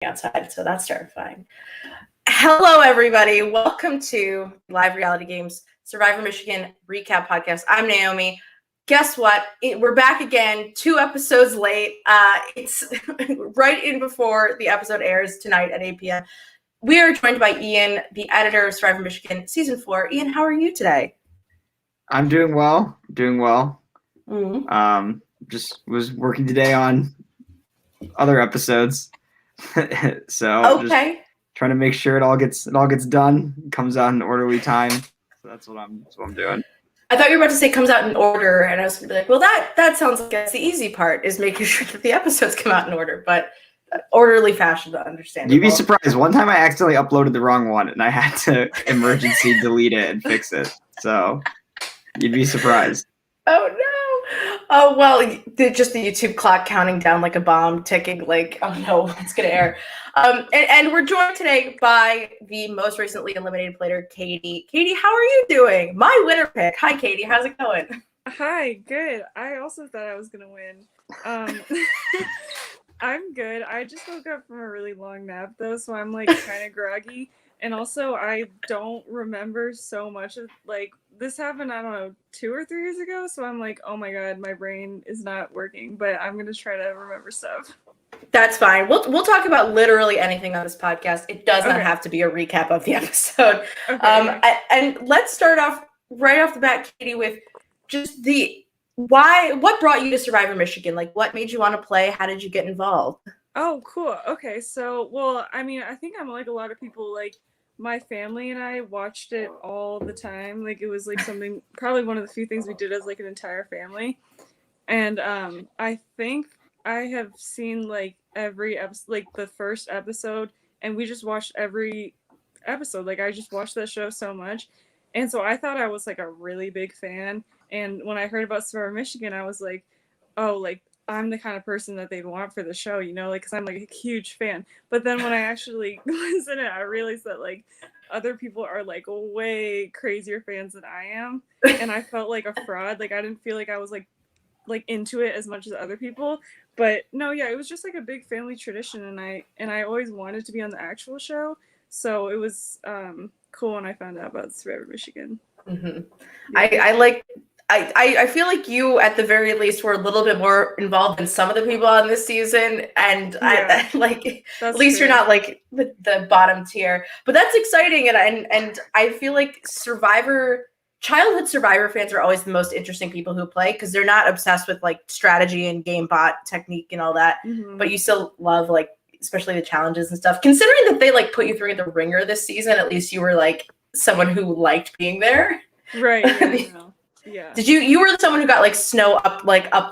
outside, so that's terrifying. Hello, everybody. Welcome to Live Reality Games Survivor Michigan Recap Podcast. I'm Naomi. Guess what? We're back again, 2 episodes late. It's right in before the episode airs tonight at 8 p.m. We are joined by Ian, the editor of Survivor Michigan Season 4. Ian, how are you today? I'm doing well. Mm-hmm. Just was working today on other episodes, so Okay. just trying to make sure it all gets done, comes out in orderly time. So that's what I'm doing. I thought you were about to say comes out in order, and I was going to be like, well, that sounds like that's the easy part, is making sure that the episodes come out in order, but orderly fashion, understandable. You'd be surprised. One time I accidentally uploaded the wrong one, and I had to emergency delete it and fix it. So you'd be surprised. Oh, no. Oh, well, just the YouTube clock counting down like a bomb, ticking like, oh, no, it's going to air. And we're joined today by the most recently eliminated player, Katie. Katie, how are you doing? My winner pick. Hi, Katie. How's it going? Hi, good. I also thought I was going to win. I'm good. I just woke up from a really long nap, though, so I'm, like, kind of groggy. And also, I don't remember so much of, like, this happened, I don't know, 2 or 3 years ago, so I'm like, oh my god, my brain is not working, but I'm going to try to remember stuff. That's fine. We'll talk about literally anything on this podcast. It does not have to be a recap of the episode. Okay. And let's start off right off the bat, Katie, with just what brought you to Survivor Michigan? Like, what made you want to play? How did you get involved? Oh, cool. Okay, so, well, I mean, I think I'm like a lot of people, like, my family and I watched it all the time. Like, it was like something, probably one of the few things we did as like an entire family. And I think I have seen like every episode, like the first episode, and we just watched every episode. Like, I just watched that show so much. And so I thought I was like a really big fan. And when I heard about Survivor Michigan, I was like, oh, like, I'm the kind of person that they'd want for the show, you know, like, because I'm like a huge fan. But then when I actually listened to it, I realized that like other people are like way crazier fans than I am, and I felt like a fraud. Like, I didn't feel like I was like into it as much as other people. But no, yeah, it was just like a big family tradition, and I always wanted to be on the actual show, so it was cool when I found out about Survivor Michigan. Mm-hmm. Yeah. I feel like you, at the very least, were a little bit more involved than some of the people on this season, and yeah, at least true. You're not like the bottom tier. But that's exciting, and I feel like childhood Survivor fans are always the most interesting people who play, because they're not obsessed with like strategy and game bot technique and all that, but you still love like especially the challenges and stuff. Considering that they like put you through the ringer this season, at least you were like someone who liked being there, right? Yeah. Yeah. Did you were someone who got like snow up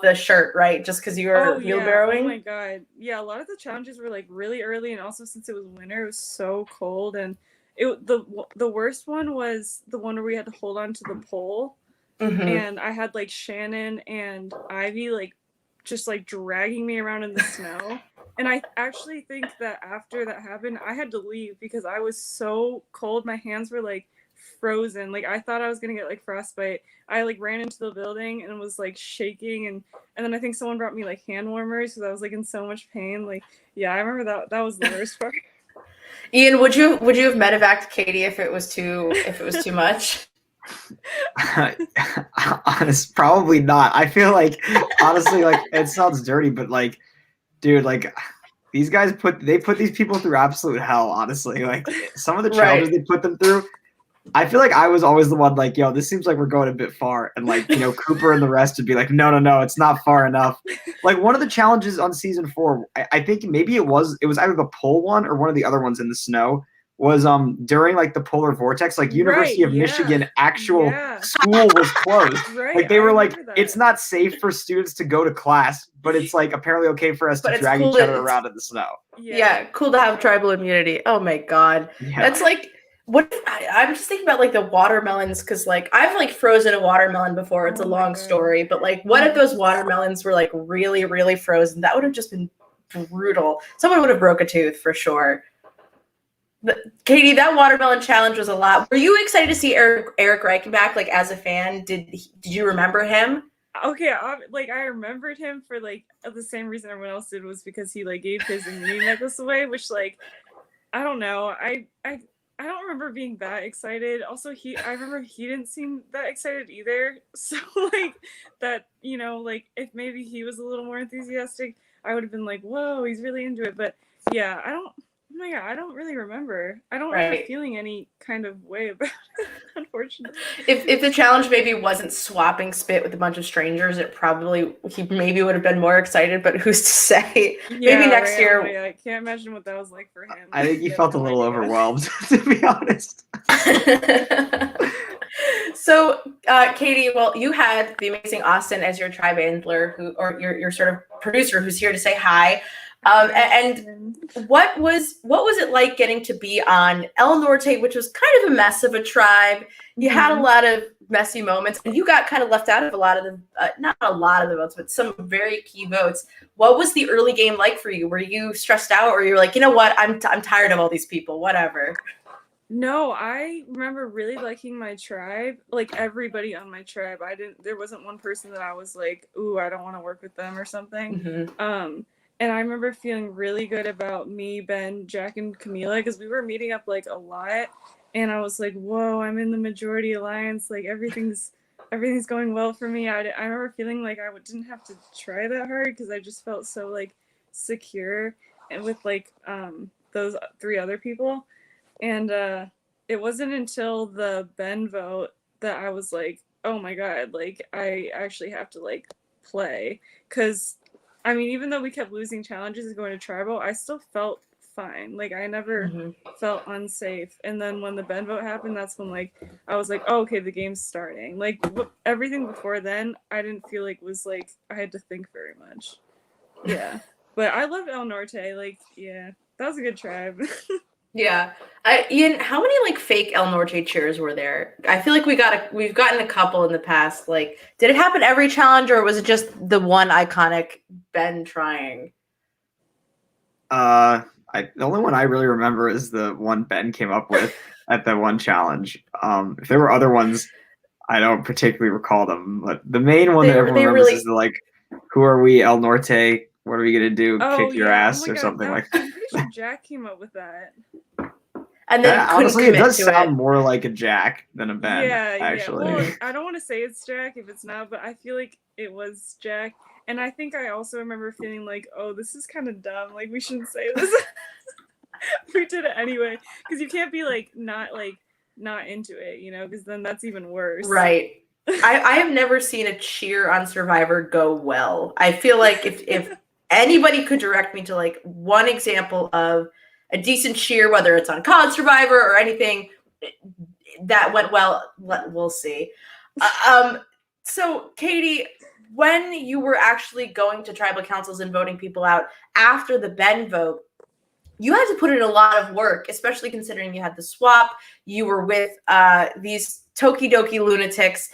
the shirt, right? Just because you were wheelbarrowing? Oh my god. Yeah, a lot of the challenges were like really early, and also since it was winter, it was so cold, and the worst one was the one where we had to hold on to the pole. And I had like Shannon and Ivy like just like dragging me around in the snow. And I actually think that after that happened, I had to leave because I was so cold. My hands were like frozen. Like, I thought I was gonna get like frostbite. I like ran into the building and was like shaking, and then I think someone brought me like hand warmers because I was like in so much pain. Like, yeah, I remember that was the worst part. Ian, would you have medevaced Katie if it was too much? Probably not. I feel like, honestly, like, it sounds dirty, but like, dude, like, these guys put these people through absolute hell, honestly. Like, some of the challenges they put them through, I feel like I was always the one like, yo, this seems like we're going a bit far. And like, you know, Cooper and the rest would be like, no, it's not far enough. Like, one of the challenges on season 4, I think maybe it was either the pole one or one of the other ones in the snow, was during like the polar vortex, like University of Michigan actual school was closed. Like, they were like, it's not safe for students to go to class, but it's like apparently okay for us to drag each other around in the snow. Yeah, cool to have tribal immunity. Oh my god. Yeah. That's like, what I'm just thinking about like the watermelons, because like I've like frozen a watermelon before. It's a long story, but like, what if those watermelons were like really, really frozen? That would have just been brutal. Someone would have broke a tooth for sure. But, Katie, that watermelon challenge was a lot. Were you excited to see Eric Reichenbach like as a fan? Did you remember him? Okay, like I remembered him for like the same reason everyone else did, was because he like gave his immunity necklace away, which like I don't know. I don't remember being that excited. Also, I remember he didn't seem that excited either. So like that, you know, like if maybe he was a little more enthusiastic, I would have been like, whoa, he's really into it. But yeah, oh my God, I don't really remember. I don't remember feeling any kind of way about it, unfortunately. If the challenge maybe wasn't swapping spit with a bunch of strangers, he maybe would have been more excited, but who's to say? Yeah, maybe next year. Oh, yeah, I can't imagine what that was like for him. I think he felt a little overwhelmed, to be honest. So, Katie, well, you had the amazing Austin as your tribe handler, or your sort of producer, who's here to say hi. And what was it like getting to be on El Norte, which was kind of a mess of a tribe? You had a lot of messy moments, and you got kind of left out of a lot of the, not a lot of the votes, but some very key votes. What was the early game like for you? Were you stressed out, or you're like, you know what, I'm tired of all these people, whatever? No, I remember really liking my tribe, like everybody on my tribe. There wasn't one person that I was like, ooh, I don't want to work with them or something. And I remember feeling really good about me, Ben, Jack, and Camila, because we were meeting up like a lot. And I was like, whoa, I'm in the majority alliance. Like everything's going well for me. I remember feeling like I didn't have to try that hard, because I just felt so like secure and with like those 3 other people. And it wasn't until the Ben vote that I was like, oh my God, like I actually have to like play. Because I mean, even though we kept losing challenges and going to tribal, I still felt fine. Like I never felt unsafe. And then when the Ben vote happened, that's when like I was like, oh, okay, the game's starting. Like everything before then, I didn't feel like was like I had to think very much. Yeah. But I loved El Norte. Like, yeah, that was a good tribe. Yeah. Ian, how many like fake El Norte cheers were there? I feel like we've gotten a couple in the past. Like, did it happen every challenge, or was it just the one iconic Ben trying? The only one I really remember is the one Ben came up with at the one challenge. If there were other ones, I don't particularly recall them. But the main one that everyone remembers is the like, "Who are we, El Norte? What are we gonna do? Kick your ass," or something like that. I'm pretty sure Jack came up with that. And then honestly, it does sound more like a Jack than a Ben. Yeah, actually. Yeah. Well, I don't want to say it's Jack if it's not, but I feel like it was Jack. And I think I also remember feeling like, oh, this is kind of dumb. Like, we shouldn't say this. We did it anyway. Because you can't be, not into it, you know? Because then that's even worse. Right. I have never seen a cheer on Survivor go well. I feel like if anybody could direct me to, like, one example of a decent cheer, whether it's on COD Survivor or anything, that went well, we'll see. So, Katie, when you were actually going to tribal councils and voting people out after the Ben vote, you had to put in a lot of work, especially considering you had the swap. You were with these Tokidoki lunatics.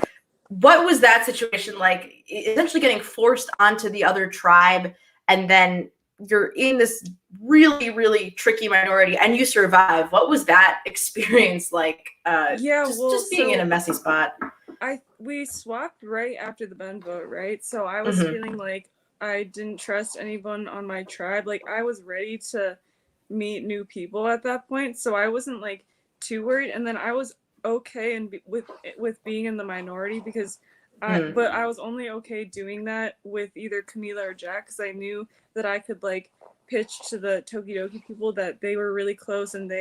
What was that situation like? Essentially getting forced onto the other tribe, and then you're in this really, really tricky minority, and you survive. What was that experience like? Just being in a messy spot. We swapped right after the Ben vote, right? So I was feeling like I didn't trust anyone on my tribe. Like I was ready to meet new people at that point, so I wasn't like too worried. And then I was okay and with being in the minority, because but I was only okay doing that with either Camila or Jack, because I knew that I could like pitch to the Tokidoki people that they were really close and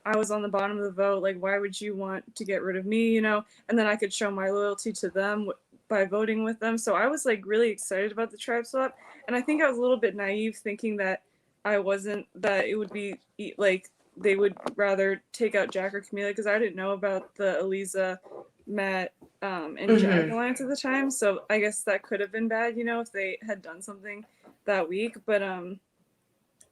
I was on the bottom of the vote. Like, why would you want to get rid of me, you know? And then I could show my loyalty to them by voting with them. So I was like really excited about the tribe swap. And I think I was a little bit naive thinking that it would be like they would rather take out Jack or Camila, because I didn't know about the Eliza, Matt, and Jack alliance at the time. So I guess that could have been bad, you know, if they had done something that week. But I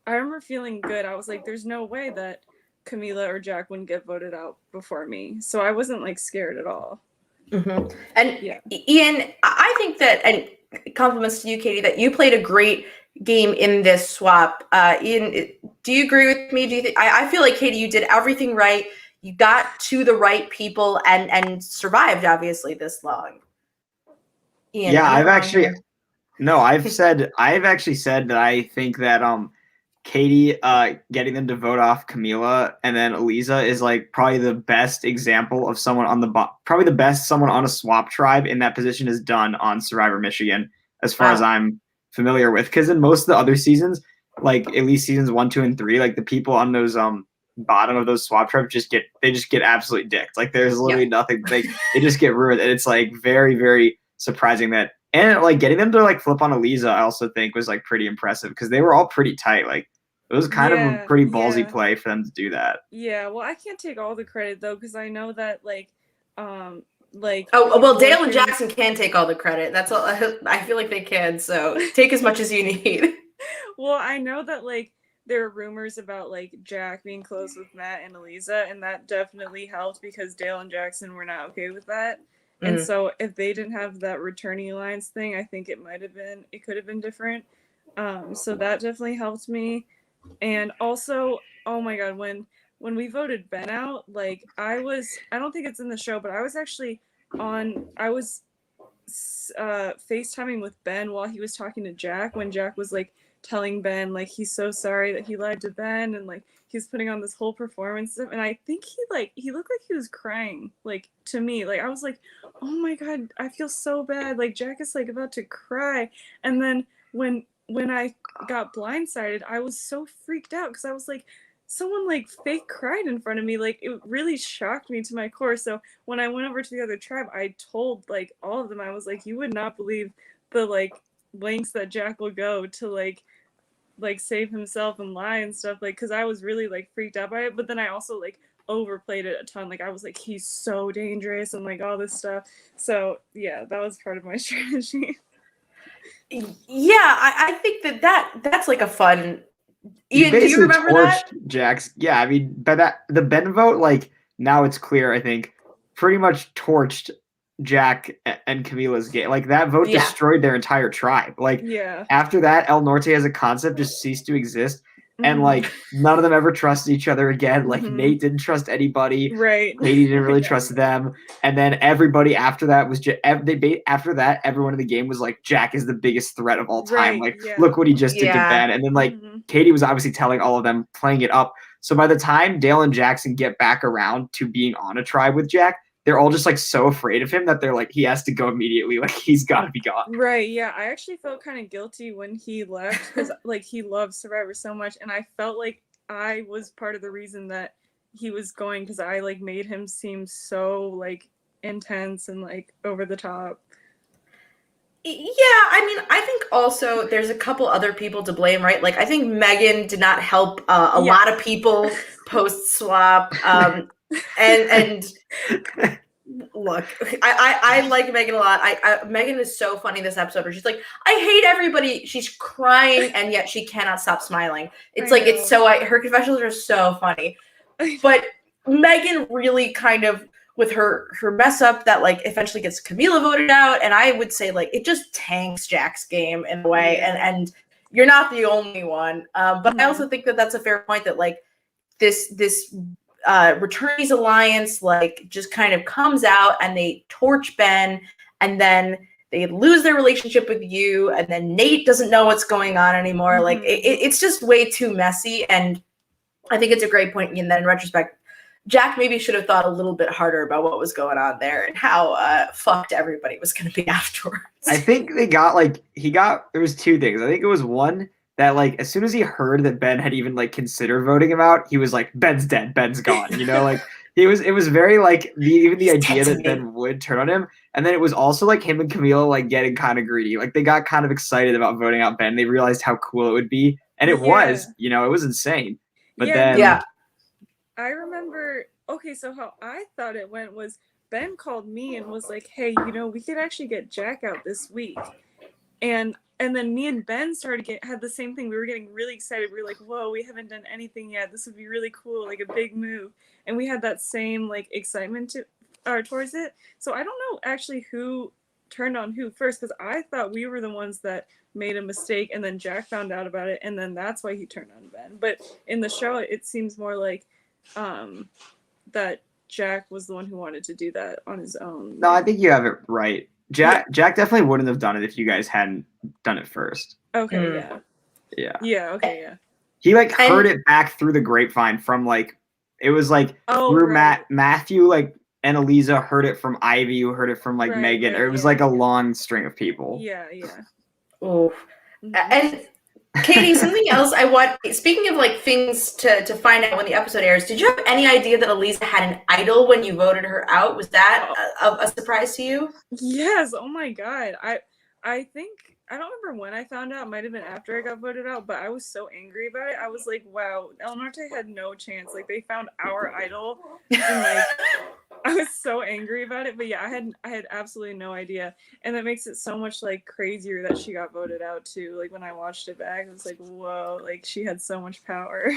remember feeling good. I was like, there's no way that Camila or Jack wouldn't get voted out before me. So I wasn't like scared at all. And yeah. Ian, I think that, and compliments to you, Katie, that you played a great game in this swap. Ian, do you agree with me? Do you think I feel like, Katie, you did everything right. You got to the right people and survived, obviously, this long. Ian, Yeah, am I I've wrong actually here? no, I've actually said that I think that Katie getting them to vote off Camila and then Eliza is like probably the best example of someone on the probably the best someone on a swap tribe in that position has done on Survivor Michigan as far as Wow. I'm familiar with, because in most of the other seasons, like at least seasons 1, 2, and 3, like the people on those bottom of those swap tribes just get absolutely dicked. Like there's literally nothing, like they just get ruined, and it's like very, very surprising that, and like getting them to like flip on Eliza I also think was like pretty impressive because they were all pretty tight. Like it was kind of a pretty ballsy play for them to do that. Yeah, well, I can't take all the credit though because I know that Oh well, Dale and Jackson can take all the credit. That's all. I feel like they can. So take as much as you need. Well, I know that like there are rumors about like Jack being close with Matt and Eliza, and that definitely helped because Dale and Jackson were not okay with that. And so if they didn't have that returning alliance thing, I think it could have been different. So that definitely helped me. And also, oh my god, when we voted Ben out, like I don't think it's in the show, but I was actually I was FaceTiming with Ben while he was talking to Jack when Jack was like telling Ben like he's so sorry that he lied to Ben and like he's putting on this whole performance stuff, and I think he looked like he was crying, like to me, like I was like, oh my god, I feel so bad, like Jack is like about to cry. And then when I got blindsided, I was so freaked out because I was like, someone like fake cried in front of me, like it really shocked me to my core. So when I went over to the other tribe, I told like all of them, I was like, you would not believe the like lengths that Jack will go to like save himself and lie and stuff, like because I was really like freaked out by it. But then I also like overplayed it a ton, like I was like, he's so dangerous and like all this stuff. So yeah, that was part of my strategy. Yeah, I think that's like a fun. You Ian, do you basically remember that? torched Jax. Yeah, I mean, by that the Ben vote, like now it's clear. I think pretty much torched Jack and Camila's game. Like that vote destroyed their entire tribe. Like after that, El Norte as a concept just ceased to exist. And like none of them ever trusted each other again. Like Nate didn't trust anybody. Right. Katie didn't really trust them. And then everybody after that was just after that, everyone in the game was like, Jack is the biggest threat of all time. Like, look what he just did to Ben. And then like Katie was obviously telling all of them, playing it up. So by the time Dale and Jackson get back around to being on a tribe with Jack, they're all just like so afraid of him that they're like, he has to go immediately. Like he's got to be gone. Right. Yeah. I actually felt kind of guilty when he left because like he loves Survivor so much. And I felt like I was part of the reason that he was going because I like made him seem so like intense and like over the top. Yeah, I mean, I think also there's a couple other people to blame, right? Like, I think Megan did not help a lot of people post swap. And look, I like Megan a lot. Megan is so funny this episode where she's like, I hate everybody. She's crying and yet she cannot stop smiling. It's like, it's so, her confessionals are so funny. But Megan really kind of, with her mess up that like eventually gets Camila voted out, and I would say like it just tanks Jack's game in a way, and you're not the only one. But I also think that that's a fair point that like this Returnees Alliance like just kind of comes out and they torch Ben, and then they lose their relationship with you, and then Nate doesn't know what's going on anymore. Like it's just way too messy, and I think it's a great point. And then in retrospect, Jack maybe should have thought a little bit harder about what was going on there and how fucked everybody was going to be afterwards. I think there was two things. I think it was one that like as soon as he heard that Ben had even like considered voting him out, he was like, Ben's dead, Ben's gone. You know, like it was very like the idea that Ben would turn on him. And then it was also like him and Camila like getting kind of greedy. Like they got kind of excited about voting out Ben. They realized how cool it would be. And it was, you know, it was insane. But then I remember, okay, so how I thought it went was Ben called me and was like, hey, you know, we could actually get Jack out this week. And then me and Ben had the same thing. We were getting really excited. We were like, whoa, we haven't done anything yet. This would be really cool, like a big move. And we had that same like excitement towards it. So I don't know actually who turned on who first, because I thought we were the ones that made a mistake and then Jack found out about it and then that's why he turned on Ben. But in the show, it seems more like that Jack was the one who wanted to do that on his own. No, I think you have it right. Jack definitely wouldn't have done it if you guys hadn't done it first. Okay, yeah, okay, yeah. He like heard it back through the grapevine from like it was like through Matthew like and Eliza heard it from Ivy, who heard it from like Megan, or it was like a long string of people. Yeah. Oh, and Katie, something else I want. Speaking of like things to find out when the episode airs, did you have any idea that Eliza had an idol when you voted her out? Was that a surprise to you? Yes. Oh my god. I think I don't remember when I found out. It might have been after I got voted out, but I was so angry about it. I was like, wow, El Norte had no chance. Like they found our idol, and like I was so angry about it. But yeah, I had absolutely no idea, and that makes it so much like crazier that she got voted out too. Like when I watched it back, I was like, whoa, like she had so much power.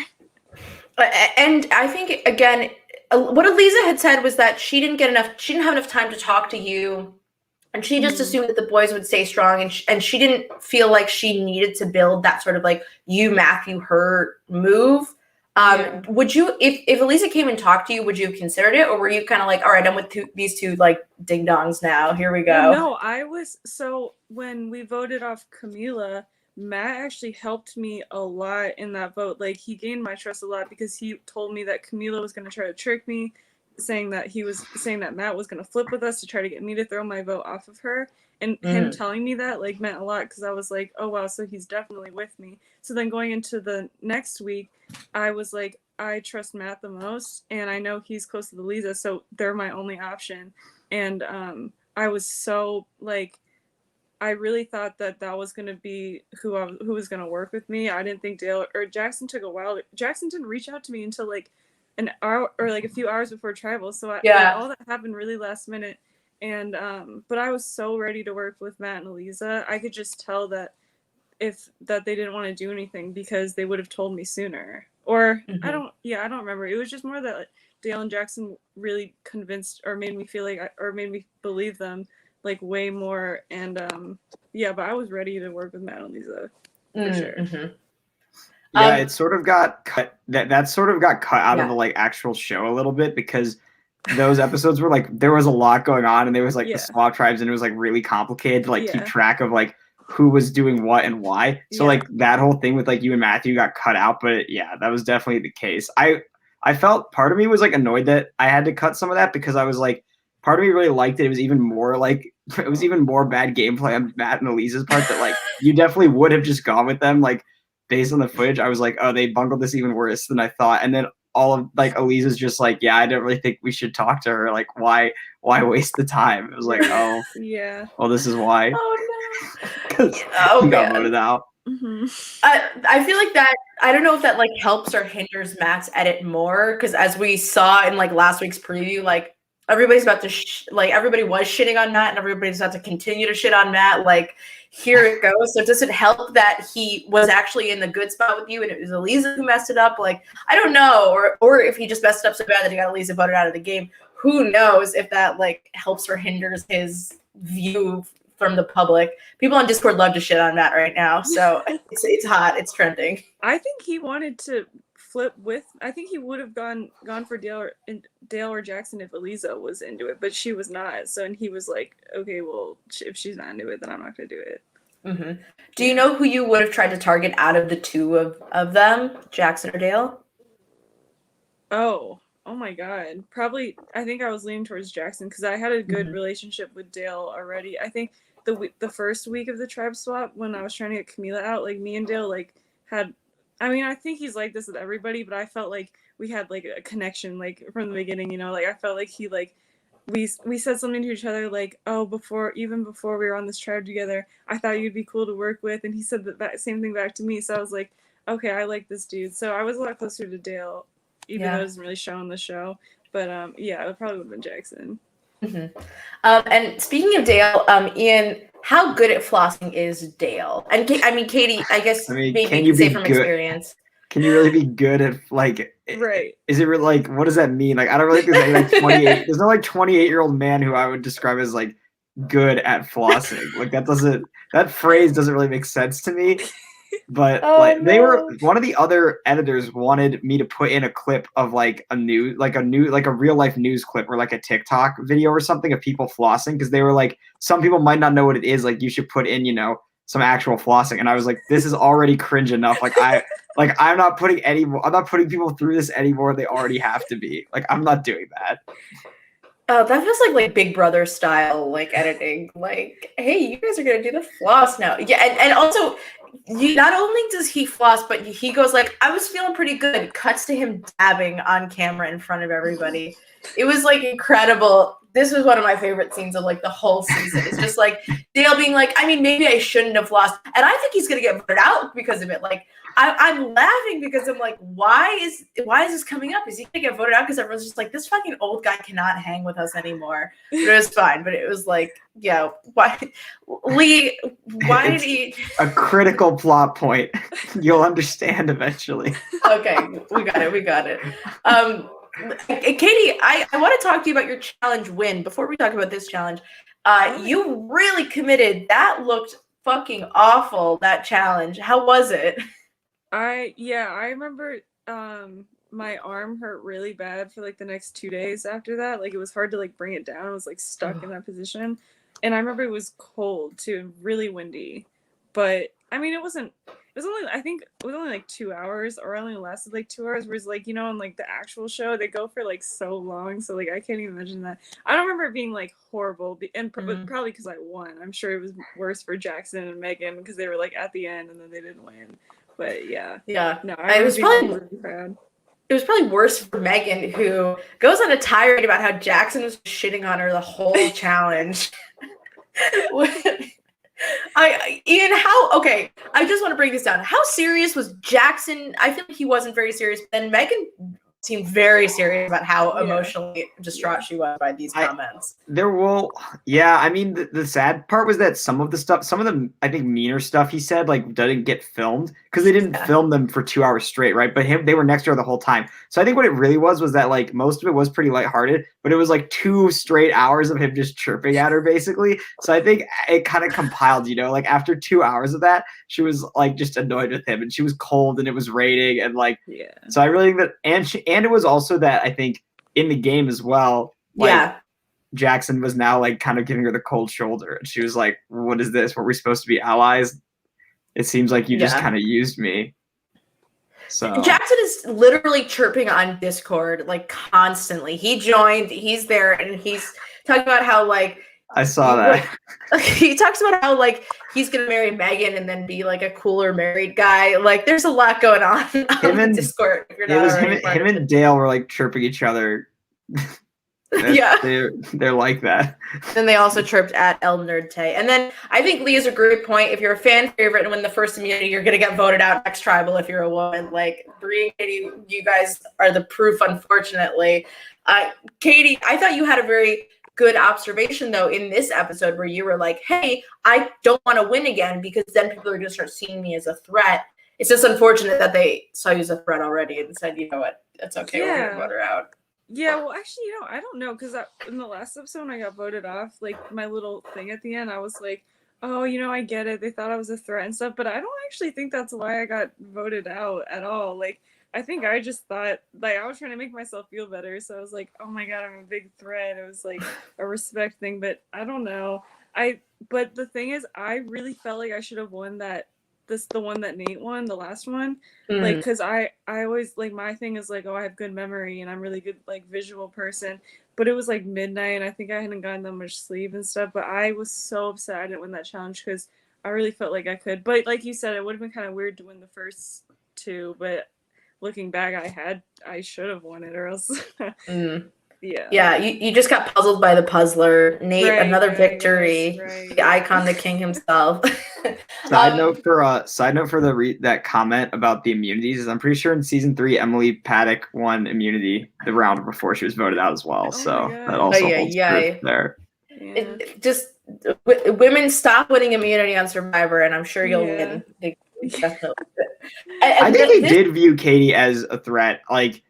And I think again, what Eliza had said was that she didn't have enough time to talk to you. And she just assumed that the boys would stay strong, and she didn't feel like she needed to build that sort of like you, Matthew, her move. Would you, if Eliza came and talked to you, would you have considered it, or were you kind of like, all right, I'm with these two like ding dongs now. Here we go. No, I was. So when we voted off Camila, Matt actually helped me a lot in that vote. Like he gained my trust a lot because he told me that Camila was going to try to trick me, saying that Matt was going to flip with us to try to get me to throw my vote off of her. And him telling me that like meant a lot because I was like, oh wow, so he's definitely with me. So then going into the next week, I was like, I trust Matt the most, and I know he's close to Eliza, so they're my only option. And I was so like, I really thought that was going to be who was going to work with me. I didn't think Dale or Jackson took a while. Jackson didn't reach out to me until like an hour or like a few hours before travel, so like, all that happened really last minute. And but I was so ready to work with Matt and Eliza. I could just tell that they didn't want to do anything because they would have told me sooner. Or I don't remember. It was just more that like, Dale and Jackson really convinced or made me feel like or made me believe them like way more. And but I was ready to work with Matt and Eliza for sure. Yeah, it sort of got cut. That sort of got cut out of the like actual show a little bit because those episodes were like there was a lot going on and there was like the swap tribes and it was like really complicated to like keep track of like who was doing what and why. So like that whole thing with like you and Matthew got cut out, but yeah, that was definitely the case. I felt part of me was like annoyed that I had to cut some of that because I was like part of me really liked it. It was even more bad gameplay on Matt and Eliza's part that like you definitely would have just gone with them like. Based on the footage, I was like, oh, they bungled this even worse than I thought. And then all of like Eliza's just like, yeah, I don't really think we should talk to her. Like, why waste the time? It was like, oh, yeah. Well, this is why. Oh no. He got voted out. I feel like that. I don't know if that like helps or hinders Matt's edit more because as we saw in like last week's preview, like everybody's about to everybody was shitting on Matt and everybody's about to continue to shit on Matt. Like. Here it goes. So does it help that he was actually in the good spot with you and it was Eliza who messed it up? Like, I don't know. Or if he just messed it up so bad that he got Eliza voted out of the game. Who knows if that like helps or hinders his view from the public. People on Discord love to shit on Matt right now. So it's hot. It's trending. I think he wanted to flip with I think he would have gone for Dale or Jackson if Eliza was into it, but she was not. So and he was like, okay, well, if she's not into it, then I'm not gonna do it. Do you know who you would have tried to target out of the two of them, Jackson or Dale? Oh my god, probably. I think I was leaning towards Jackson because I had a good relationship with Dale already. I think the first week of the tribe swap when I was trying to get Camila out, like me and Dale like had. I mean, I think he's like this with everybody, but I felt like we had like a connection like from the beginning, you know, like I felt like he like we said something to each other like, oh, before we were on this tribe together, I thought you'd be cool to work with, and he said that same thing back to me. So I was like, okay, I like this dude. So I was a lot closer to Dale, even though it doesn't really show on the show. But it probably would have been Jackson. And speaking of Dale, Ian, how good at flossing is Dale? And Katie, I guess maybe you can say from experience. Can you really be good at like? Right. Is it really like? What does that mean? Like, I don't really think there's like 28. There's no like 28-year-old man who I would describe as like good at flossing. Like that phrase doesn't really make sense to me. But they were one of the other editors wanted me to put in a clip of like a real life news clip or like a TikTok video or something of people flossing, because they were like, some people might not know what it is. Like, you should put in, some actual flossing. And I was like, this is already cringe enough. I'm not putting people through this anymore. They already have to be. Like, I'm not doing that. Oh, that feels like Big Brother style, like editing. Like, hey, you guys are gonna do the floss now. Yeah, and also, not only does he floss, but he goes like, I was feeling pretty good. Cuts to him dabbing on camera in front of everybody. It was like incredible. This was one of my favorite scenes of like the whole season. It's just like Dale being like, I mean, maybe I shouldn't have flossed, and I think he's gonna get voted out because of it. Like, I'm laughing because I'm like, why is this coming up? Is he gonna get voted out? Because everyone's just like, this fucking old guy cannot hang with us anymore. But it was fine. But it was like, yeah, why, Lee? Why did he? A critical plot point. You'll understand eventually. Okay, we got it. Katie, I want to talk to you about your challenge win. Before we talk about this challenge, you really committed. That looked fucking awful. That challenge. How was it? I remember my arm hurt really bad for like the next 2 days after that. Like, it was hard to like bring it down. I was like stuck in that position. And I remember it was cold too, really windy. But I mean, I think it was only like 2 hours, or only lasted like 2 hours, whereas like, in like the actual show they go for like so long, so like I can't even imagine that. I don't remember it being like horrible, and probably because I won. I'm sure it was worse for Jackson and Megan because they were like at the end and then they didn't win. But yeah. No, it was probably really bad. It was probably worse for Megan, who goes on a tirade about how Jackson was shitting on her the whole challenge. Ian, okay, I just want to break this down. How serious was Jackson? I feel like he wasn't very serious, but then Megan seemed very serious about how emotionally distraught she was by these comments. I mean, the sad part was that some of the I think meaner stuff he said like didn't get filmed because they didn't film them for 2 hours straight, right? But they were next to her the whole time. So I think what it really was that like most of it was pretty lighthearted, but it was like 2 straight hours of him just chirping at her basically. So I think it kind of compiled, like after 2 hours of that, she was like just annoyed with him, and she was cold and it was raining and like, so I really think that, and it was also that I think in the game as well, like Jackson was now like kind of giving her the cold shoulder, and she was like, what is this? Were we supposed to be allies? It seems like you just kind of used me. So Jackson is literally chirping on Discord like constantly. He joined, he's there, and he's talking about how like I saw that. He talks about how like he's gonna marry Megan and then be like a cooler married guy. Like, there's a lot going on Discord. Him and Dale were like chirping each other. They're like that. Then they also chirped at El Nerd Tay. And then I think Lee is a great point. If you're a fan favorite and win the first immunity, you're gonna get voted out next tribal if you're a woman. Like, Bree and Katie, you guys are the proof, unfortunately. Katie, I thought you had a very good observation though in this episode where you were like, hey, I don't want to win again because then people are going to start seeing me as a threat. It's just unfortunate that they saw you as a threat already and said, you know what, it's okay, we're going to vote her out. Yeah, well, actually, I don't know, because in the last episode when I got voted off, like my little thing at the end, I was like, oh, I get it, they thought I was a threat and stuff, but I don't actually think that's why I got voted out at all. Like, I think I just thought, like, I was trying to make myself feel better, so I was like, oh my god, I'm a big threat. It was like a respect thing, but I don't know. But the thing is, I really felt like I should have won the one that Nate won, the last one. Like, because I always, like, my thing is like, oh, I have good memory and I'm really good, like, visual person, but it was like midnight and I think I hadn't gotten that much sleep and stuff, but I was so upset I didn't win that challenge because I really felt like I could. But like you said, it would have been kind of weird to win the first 2, but looking back, I should have won it, or else. Yeah, you just got puzzled by the puzzler. Nate, another victory. The icon, the king himself. Side note for that comment about the immunities is I'm pretty sure in season 3 Emily Paddock won immunity the round before she was voted out as well. So that also holds proof there. Women stop winning immunity on Survivor, and I'm sure you'll win. Definitely. I think they did view Katie as a threat. Like,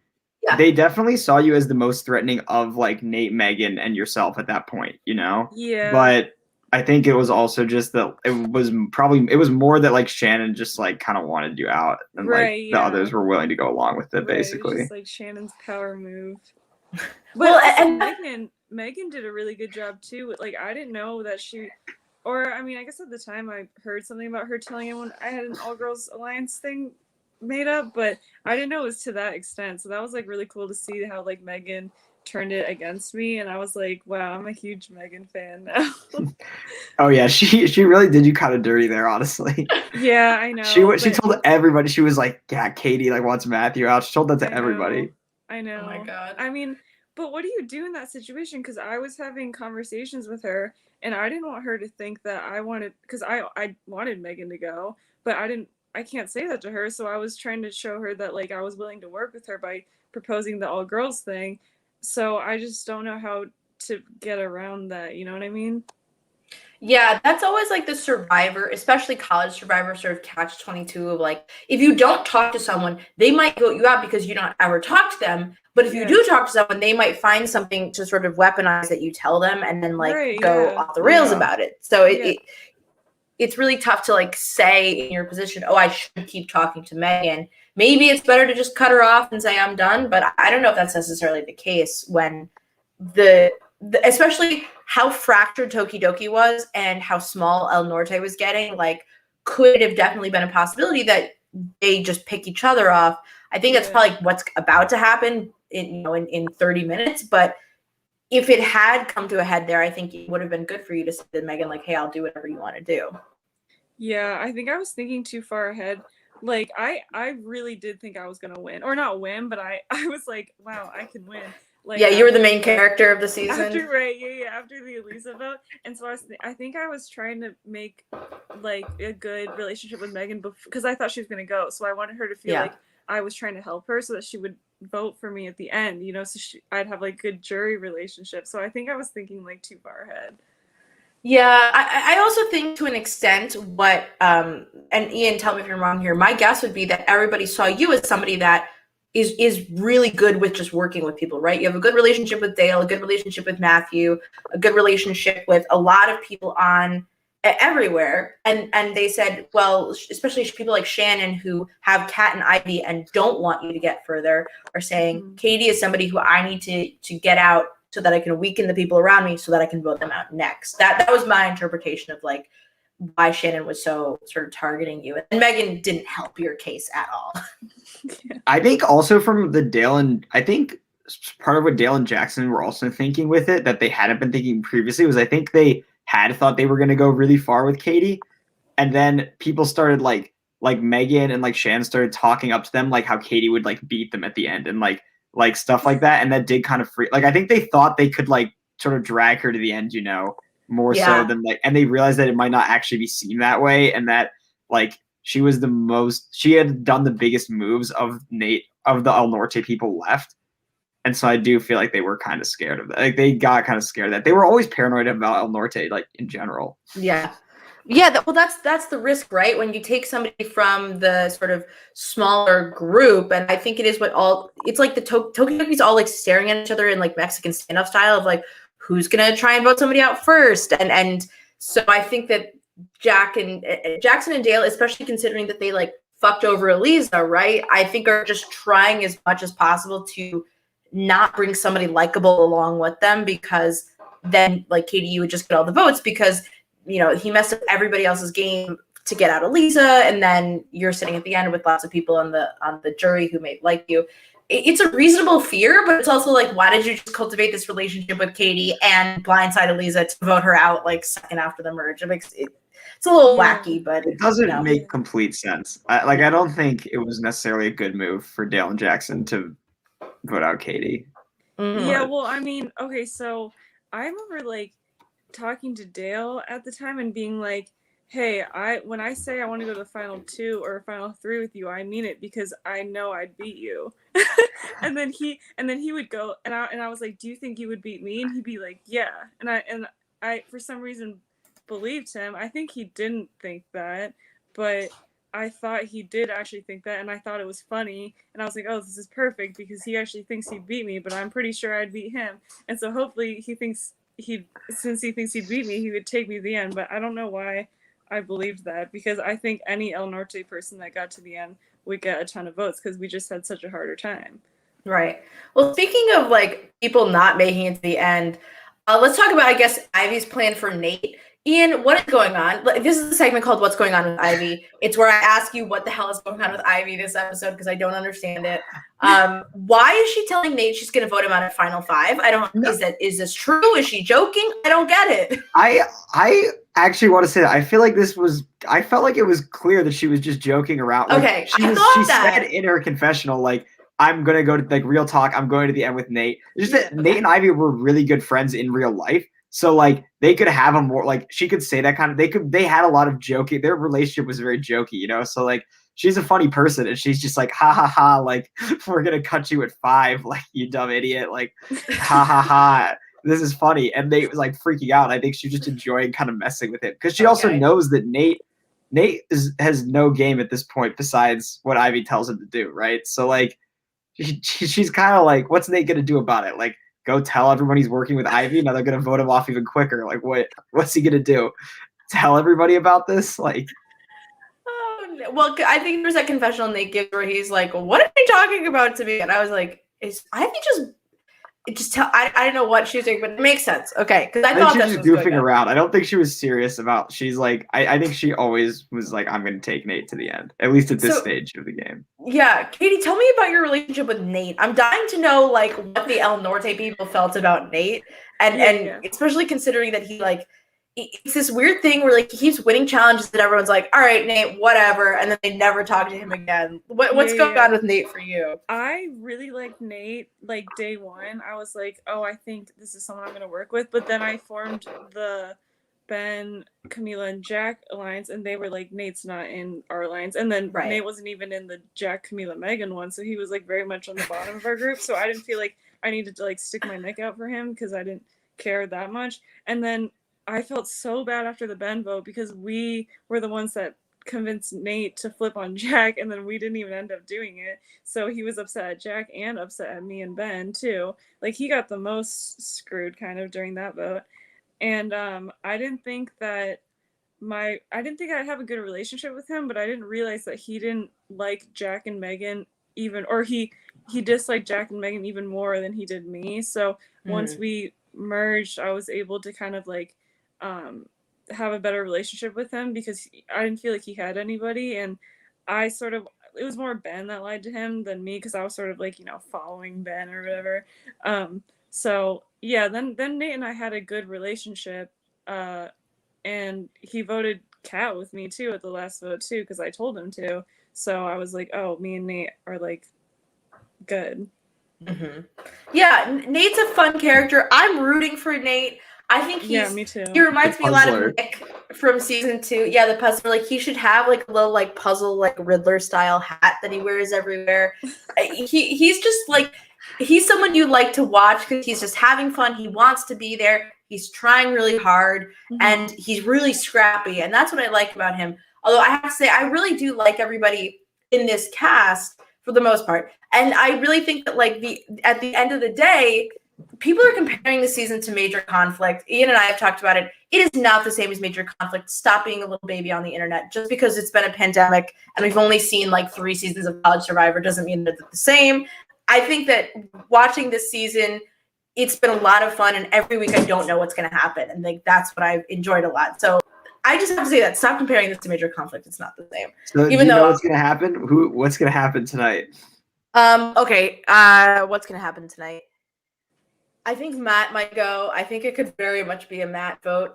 they definitely saw you as the most threatening of like Nate, Megan, and yourself at that point, Yeah. But I think it was also just that it was more that like Shannon just like kind of wanted you out, and like Right, the yeah. others were willing to go along with it, Right, it was basically. just like Shannon's power move. But Well, also and Megan did a really good job too. Like I didn't know that or I mean, I guess at the time I heard something about her telling everyone I had an all girls alliance thing made up, but I didn't know it was to that extent. So that was like really cool to see how like Megan turned it against me, and I was like, wow, I'm a huge Megan fan now. Oh yeah, she really did you kind of dirty there, honestly. Yeah, I know. She told everybody. She was like, yeah, Katie like wants Matthew out. She told that to everybody. I know. Oh my God. I mean, but what do you do in that situation? Because I was having conversations with her, and I didn't want her to think that I wanted, because I wanted Megan to go, but I can't say that to her. So I was trying to show her that like I was willing to work with her by proposing the all girls thing. So I just don't know how to get around that. You know what I mean? Yeah, that's always like the survivor, especially college survivor sort of catch-22 of like, if you don't talk to someone, they might vote you out because you don't ever talk to them. But if you do talk to someone, they might find something to sort of weaponize that you tell them and then like go off the rails about it. So it's really tough to like say in your position, oh, I should keep talking to Megan. Maybe it's better to just cut her off and say I'm done. But I don't know if that's necessarily the case when especially how fractured Tokidoki was and how small El Norte was getting, like, could have definitely been a possibility that they just pick each other off. I think that's probably what's about to happen in 30 minutes. But if it had come to a head there, I think it would have been good for you to say to Megan, like, hey, I'll do whatever you want to do. Yeah, I think I was thinking too far ahead. Like, I really did think I was going to win. Or not win, but I was like, wow, I can win. Like, yeah, you were the main character of the season. After the Elisa vote. And so I think I was trying to make like a good relationship with Megan because I thought she was going to go. So I wanted her to feel like I was trying to help her so that she would vote for me at the end, so I'd have like good jury relationship. So I think I was thinking like too far ahead. Yeah, I also think to an extent what, and Ian, tell me if I'm wrong here, my guess would be that everybody saw you as somebody that is really good with just working with people, right? You have a good relationship with Dale, a good relationship with Matthew, a good relationship with a lot of people on everywhere. And they said, well, especially people like Shannon who have Kat and Ivy and don't want you to get further are saying, Katie is somebody who I need to get out so that I can weaken the people around me so that I can vote them out next. That was my interpretation of like why Shannon was so sort of targeting you. And Megan didn't help your case at all. I think also from the Dale and I think part of what Dale and Jackson were also thinking with it that they hadn't been thinking previously was I think they had thought they were going to go really far with Katie. And then people started like Megan and like Shan started talking up to them, like how Katie would like beat them at the end and like stuff like that. And that did kind of like, I think they thought they could like sort of drag her to the end, more so than like, and they realized that it might not actually be seen that way. And that like, she had done the biggest moves of the El Norte people left. And so I do feel like they were kind of scared of that. Like they got kind of scared that they were always paranoid about El Norte, like in general. Yeah. Yeah, well, that's the risk, right? When you take somebody from the sort of smaller group, and I think it is it's like the Tokidoki's all like staring at each other in like Mexican stand-up style of like, who's gonna try and vote somebody out first? And so I think that Jackson and Dale, especially considering that they like fucked over Elisa, right? I think are just trying as much as possible to not bring somebody likable along with them because then like Katie, you would just get all the votes because he messed up everybody else's game to get out Elisa, and then you're sitting at the end with lots of people on the jury who may like you. It's a reasonable fear, but it's also like, why did you just cultivate this relationship with Katie and blindside Elisa to vote her out like second after the merge? It's a little wacky, but it doesn't make complete sense. I don't think it was necessarily a good move for Dale and Jackson to vote out Katie. Yeah, well, I mean, okay, so I remember like talking to Dale at the time and being like, hey, when I say I want to go to the final 2 or final 3 with you, I mean it because I know I'd beat you. and then he would go and I was like, do you think you would beat me? And he'd be like, yeah. And I for some reason believed him. I think he didn't think that, but I thought he did actually think that, and I thought it was funny, and I was like, oh, this is perfect because he actually thinks he beat me, but I'm pretty sure I'd beat him. And so hopefully he thinks since he thinks he'd beat me, he would take me to the end. But I don't know why I believed that, because I think any El Norte person that got to the end would get a ton of votes because we just had such a harder time. Right. Well, speaking of like people not making it to the end, let's talk about, I guess, Ivy's plan for Nate. Ian, what is going on? This is a segment called What's Going On with Ivy. It's where I ask you what the hell is going on with Ivy this episode because I don't understand it. Why is she telling Nate she's going to vote him out at Final Five? I don't. No. Is this true? Is she joking? I don't get it. I actually want to say that I feel like I felt like it was clear that she was just joking around. Like, okay, she said in her confessional, like, I'm going to go to, like, real talk, I'm going to the end with Nate. Just that Nate and Ivy were really good friends in real life. So, like, they could have a more, like, she could say that kind of, they had a lot of joking. Their relationship was very jokey, you know? So, like, she's a funny person, and she's just like, ha, ha, ha, like, we're going to cut you at 5, like, you dumb idiot. Like, ha, ha, ha. This is funny. And Nate was, like, freaking out. I think she's just enjoying kind of messing with him. Because she also knows that Nate has no game at this point besides what Ivy tells him to do, right? So, like, she's kind of like, what's Nate going to do about it? Like, go tell everyone he's working with Ivy? Now they're going to vote him off even quicker. Like, what's he going to do? Tell everybody about this? Like, well, I think there's that confessional Nate gives where he's like, what are you talking about to me? And I was like, is Ivy just tell, I don't know what she was doing, but it makes sense. Okay. Because I thought she was just goofing around. I don't think she was serious about, she's like, I think she always was like, I'm going to take Nate to the end, at least at this stage of the game. Yeah. Katie, tell me about your relationship with Nate. I'm dying to know, like, what the El Norte people felt about Nate. And especially considering that he, like, it's this weird thing where, like, he keeps winning challenges and everyone's like, all right, Nate, whatever. And then they never talk to him again. What's going on with Nate for you? I really liked Nate, like, day one. I was like, oh, I think this is someone I'm going to work with. But then I formed the Ben, Camila, and Jack alliance, and they were like, Nate's not in our alliance. And then Nate wasn't even in the Jack, Camila, Megan one. So he was, like, very much on the bottom of our group. So I didn't feel like I needed to, like, stick my neck out for him because I didn't care that much. And then I felt so bad after the Ben vote because we were the ones that convinced Nate to flip on Jack, and then we didn't even end up doing it. So he was upset at Jack and upset at me and Ben too. Like, he got the most screwed kind of during that vote. And I didn't think I'd have a good relationship with him, but I didn't realize that he didn't like Jack and Megan even, or he disliked Jack and Megan even more than he did me. So once we merged, I was able to kind of like have a better relationship with him because I didn't feel like he had anybody, and it was more Ben that lied to him than me because I was sort of like, you know, following Ben or whatever. So yeah, then Nate and I had a good relationship, and he voted Kat with me too at the last vote too because I told him to. So I was like, oh, me and Nate are like good. Mm-hmm. Yeah, Nate's a fun character. I'm rooting for Nate. I think me too. He reminds me a lot of Nick from season 2. Yeah, the puzzler. Like, he should have like a little like puzzle like Riddler style hat that he wears everywhere. He's just like, he's someone you like to watch because he's just having fun. He wants to be there. He's trying really hard, and he's really scrappy, and that's what I like about him. Although I have to say, I really do like everybody in this cast for the most part, and I really think that like at the end of the day, people are comparing the season to Major Conflict. Ian and I have talked about it. It is not the same as Major Conflict. Stop being a little baby on the internet. Just because it's been a pandemic and we've only seen like 3 seasons of College Survivor doesn't mean that it's the same. I think that watching this season, it's been a lot of fun, and every week I don't know what's going to happen, and like that's what I've enjoyed a lot. So I just have to say that stop comparing this to Major Conflict. It's not the same. So even though what's going to happen? What's going to happen tonight? Okay. What's going to happen tonight? I think Matt might go. I think it could very much be a Matt vote.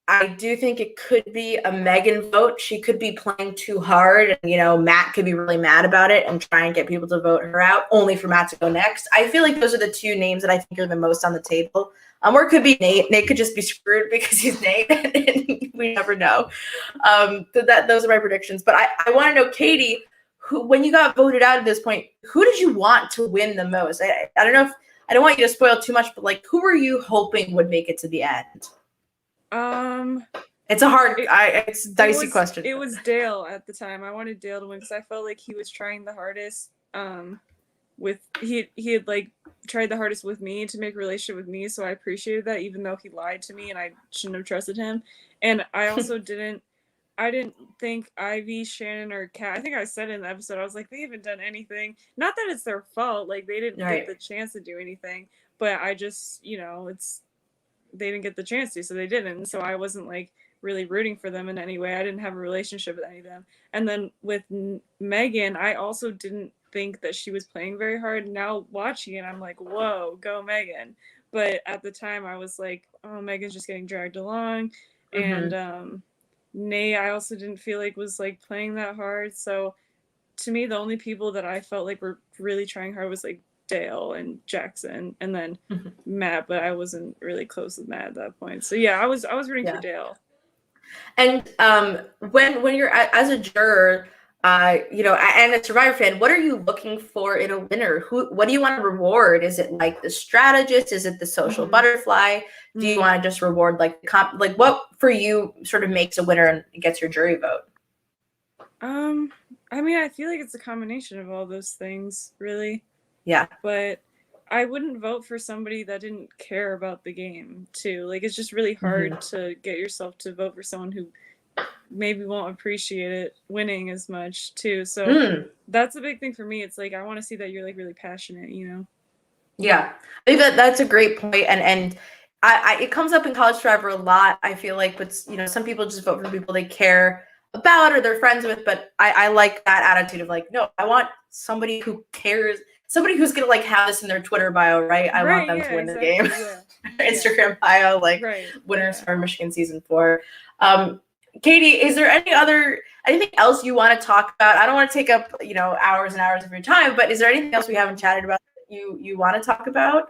I do think it could be a Megan vote. She could be playing too hard, and, you know, Matt could be really mad about it and try and get people to vote her out, only for Matt to go next. I feel like those are the 2 names that I think are the most on the table. Or it could be Nate. Nate could just be screwed because he's Nate, and we never know. Those are my predictions. But I want to know, Katie, when you got voted out at this point, who did you want to win the most? I don't know if I don't want you to spoil too much, but like, who were you hoping would make it to the end? It's a hard, it's a dicey question. It was Dale at the time. I wanted Dale to win because I felt like he was trying the hardest. He had like tried the hardest with me to make a relationship with me, so I appreciated that, even though he lied to me and I shouldn't have trusted him. And I also didn't think Ivy, Shannon, or Kat, I think I said in the episode, I was like, they haven't done anything. Not that it's their fault, like they didn't get the chance to do anything, but I just, they didn't get the chance to, so they didn't. And so I wasn't like really rooting for them in any way. I didn't have a relationship with any of them. And then with Megan, I also didn't think that she was playing very hard. Now watching it, I'm like, whoa, go Megan. But at the time I was like, oh, Megan's just getting dragged along. And Nate, I also didn't feel like was like playing that hard. So to me, the only people that I felt like were really trying hard was like Dale and Jackson, and then Matt, but I wasn't really close with Matt at that point. So yeah, I was rooting for Dale. And when you're as a juror, and a Survivor fan, what are you looking for in a winner? What do you want to reward? Is it like the strategist? Is it the social butterfly? Do you want to just reward like what for you sort of makes a winner and gets your jury vote? I mean, I feel like it's a combination of all those things, really. Yeah. But I wouldn't vote for somebody that didn't care about the game, too. Like, it's just really hard to get yourself to vote for someone who maybe won't appreciate it winning as much, too. So that's a big thing for me. It's like, I want to see that you're, like, really passionate, Yeah. I think that's a great point. And I it comes up in College Survivor a lot, I feel like, but, some people just vote for people they care about or they're friends with, but I like that attitude of like, no, I want somebody who cares, somebody who's gonna like have this in their Twitter bio, right? I want them to win the game. Instagram bio, like winners for Michigan season 4. Katie, is there anything else you want to talk about? I don't want to take up hours and hours of your time, but is there anything else we haven't chatted about that you want to talk about?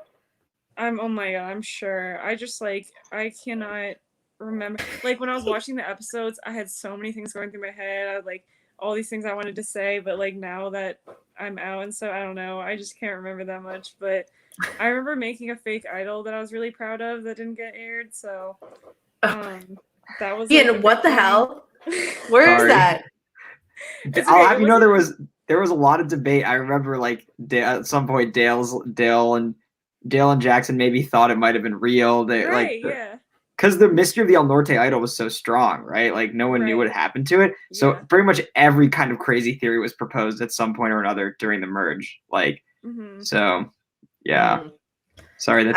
Oh my god, I'm sure. I just I cannot remember, like when I was watching the episodes, I had so many things going through my head. I had like all these things I wanted to say, but like now that I'm out and so I don't know, I just can't remember that much. But I remember making a fake idol that I was really proud of that didn't get aired, so that was Ian, what the hell? Where is that? I'll have you know, there was a lot of debate. I remember like at some point Dale and Jackson maybe thought it might have been real. Because the mystery of the El Norte idol was so strong, right? Like no one knew what happened to it. So pretty much every kind of crazy theory was proposed at some point or another during the merge. So yeah. Sorry that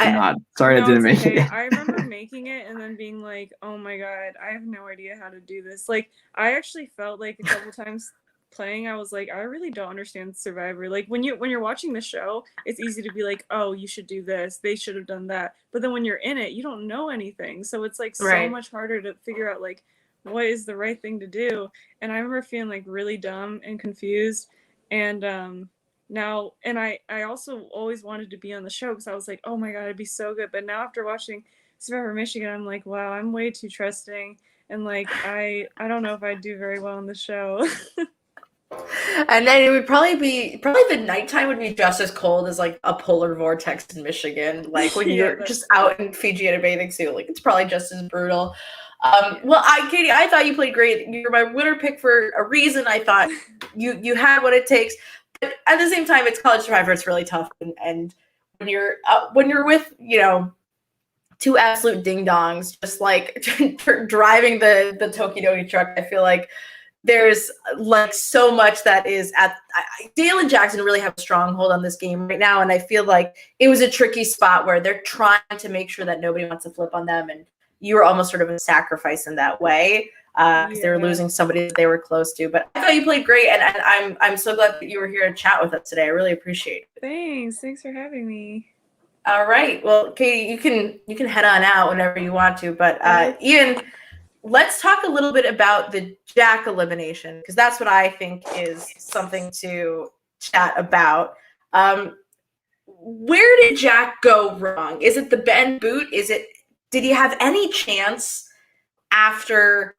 didn't make it. I remember making it and then being like, oh my god, I have no idea how to do this. Like I actually felt like a couple times playing, I was like, I really don't understand Survivor. Like when you're watching the show, it's easy to be like, oh, you should do this, they should have done that. But then when you're in it, you don't know anything. So it's like so much harder to figure out like what is the right thing to do. And I remember feeling like really dumb and confused. And now, and I also always wanted to be on the show because I was like, oh my god, it'd be so good. But now after watching Survivor Michigan, I'm like, wow, I'm way too trusting. And like I don't know if I'd do very well on the show. And then it would probably the nighttime would be just as cold as like a polar vortex in Michigan. Like when you're just out in Fiji in a bathing suit, like it's probably just as brutal. Katie, I thought you played great. You're my winner pick for a reason. I thought you had what it takes. But at the same time, it's College Survivor. It's really tough, and when you're with two absolute ding dongs, just like driving the Tokidoki truck, I feel like there's like so much that is Dale and Jackson really have a stronghold on this game right now, and I feel like it was a tricky spot where they're trying to make sure that nobody wants to flip on them, and you were almost sort of a sacrifice in that way because they were losing somebody that they were close to. But I thought you played great, and I'm so glad that you were here to chat with us today. I really appreciate it. Thanks for having me. All right, well, Katie, you can head on out whenever you want to, but Ian, let's talk a little bit about the Jack elimination, because that's what I think is something to chat about. Where did Jack go wrong? Is it the Ben boot? Did he have any chance after?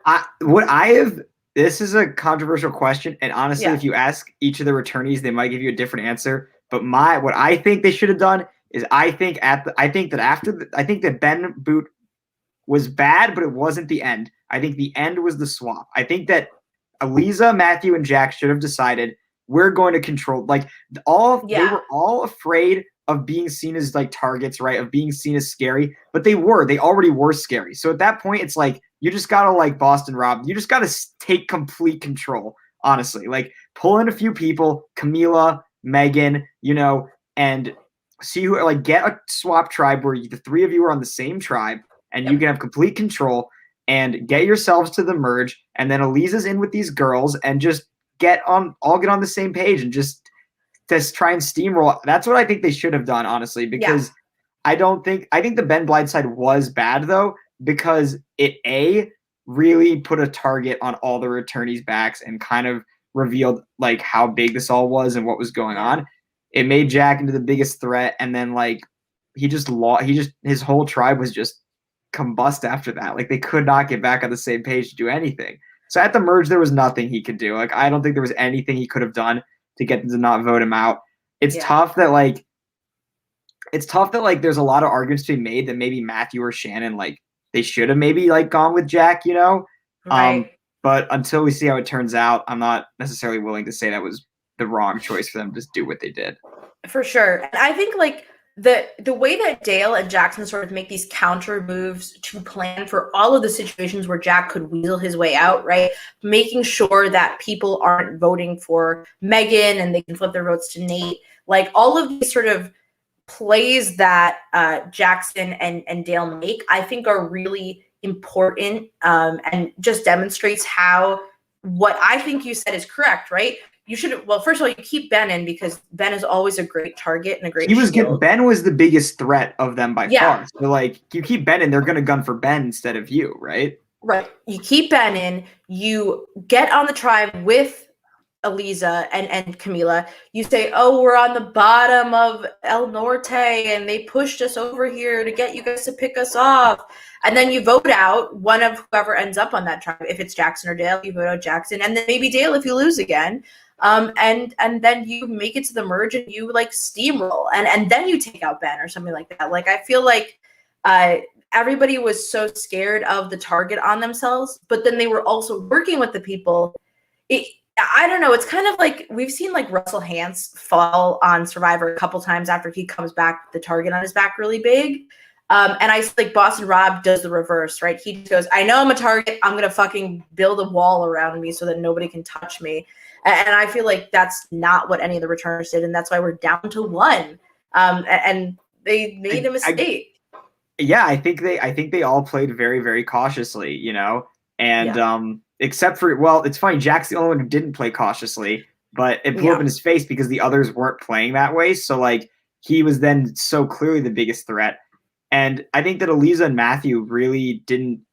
This is a controversial question, and honestly, if you ask each of the returnees, they might give you a different answer. But what I think they should have done is I think that Ben boot was bad, but it wasn't the end. I think the end was the swap. I think that Eliza, Matthew, and Jack should have decided we're going to control. They were all afraid of being seen as like targets, right? Of being seen as scary, but they already were scary. So at that point, it's like you just gotta like Boston Rob, you just gotta take complete control. Honestly, like pull in a few people, Camila, Megan, and see who like get a swap tribe where the three of you are on the same tribe, and you can have complete control and get yourselves to the merge, and then Eliza's in with these girls and just all get on the same page and just try and steamroll. That's what I think they should have done, honestly, because I think the Ben Blindside was bad though, because it really put a target on all the returnees' backs and kind of revealed like how big this all was and what was going on. It made Jack into the biggest threat, and then like his whole tribe was just combust after that. Like they could not get back on the same page to do anything. So at the merge, there was nothing he could do. Like I don't think there was anything he could have done to get them to not vote him out. It's tough that there's a lot of arguments to be made that maybe Matthew or Shannon like they should have maybe like gone with Jack, Right. But until we see how it turns out, I'm not necessarily willing to say that was the wrong choice for them to do what they did. For sure. And I think like the way that Dale and Jackson sort of make these counter moves to plan for all of the situations where Jack could weasel his way out, right? Making sure that people aren't voting for Megan and they can flip their votes to Nate. Like all of these sort of plays that Jackson and Dale make, I think are really important and just demonstrates how what I think you said is correct, right? You should, well, first of all, you keep Ben in because Ben is always a great target and a great shield. Ben was the biggest threat of them by far. So like you keep Ben in, they're going to gun for Ben instead of you, right? Right. You keep Ben in, you get on the tribe with Eliza and Camila. You say, oh, we're on the bottom of El Norte and they pushed us over here to get you guys to pick us off. And then you vote out one of whoever ends up on that tribe. If it's Jackson or Dale, you vote out Jackson, and then maybe Dale if you lose again. And then you make it to the merge and you like steamroll and then you take out Ben or something like that. Like I feel like everybody was so scared of the target on themselves, but then they were also working with the people. I don't know. It's kind of like we've seen like Russell Hantz fall on Survivor a couple times after he comes back, the target on his back really big. And I think Boston Rob does the reverse, right? He just goes, I know I'm a target. I'm going to fucking build a wall around me so that nobody can touch me. And I feel like that's not what any of the returners did. And that's why we're down to one. And they made a mistake. I think they all played very, very cautiously, and except for, well, it's funny. Jack's the only one who didn't play cautiously, but it blew up in his face because the others weren't playing that way. So like he was then so clearly the biggest threat. And I think that Eliza and Matthew really didn't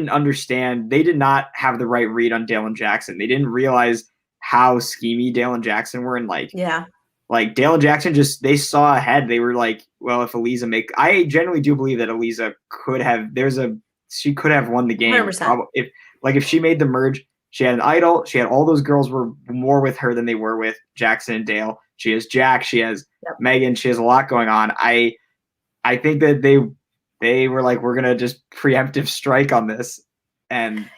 understand. They did not have the right read on Dale and Jackson. They didn't realize how schemy Dale and Jackson were. And like Dale and Jackson they saw ahead. They were like, well, if Eliza I generally do believe that Eliza she could have won the game. 100%. If she made the merge, she had an idol. She had all those girls were more with her than they were with Jackson and Dale. She has Jack. She has Megan. She has a lot going on. I think that they were like, we're gonna just preemptive strike on this, and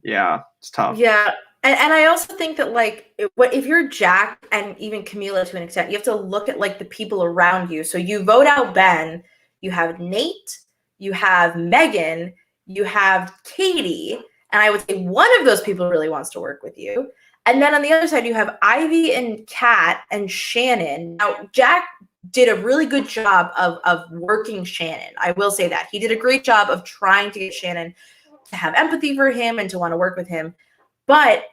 it's tough. Yeah, and I also think that like if you're Jack and even Camila to an extent, you have to look at like the people around you. So you vote out Ben, you have Nate, you have Megan, you have Katie, and I would say one of those people really wants to work with you. And then on the other side, you have Ivy and Kat and Shannon. Now Jack did a really good job of working Shannon. I will say that. He did a great job of trying to get Shannon to have empathy for him and to want to work with him. But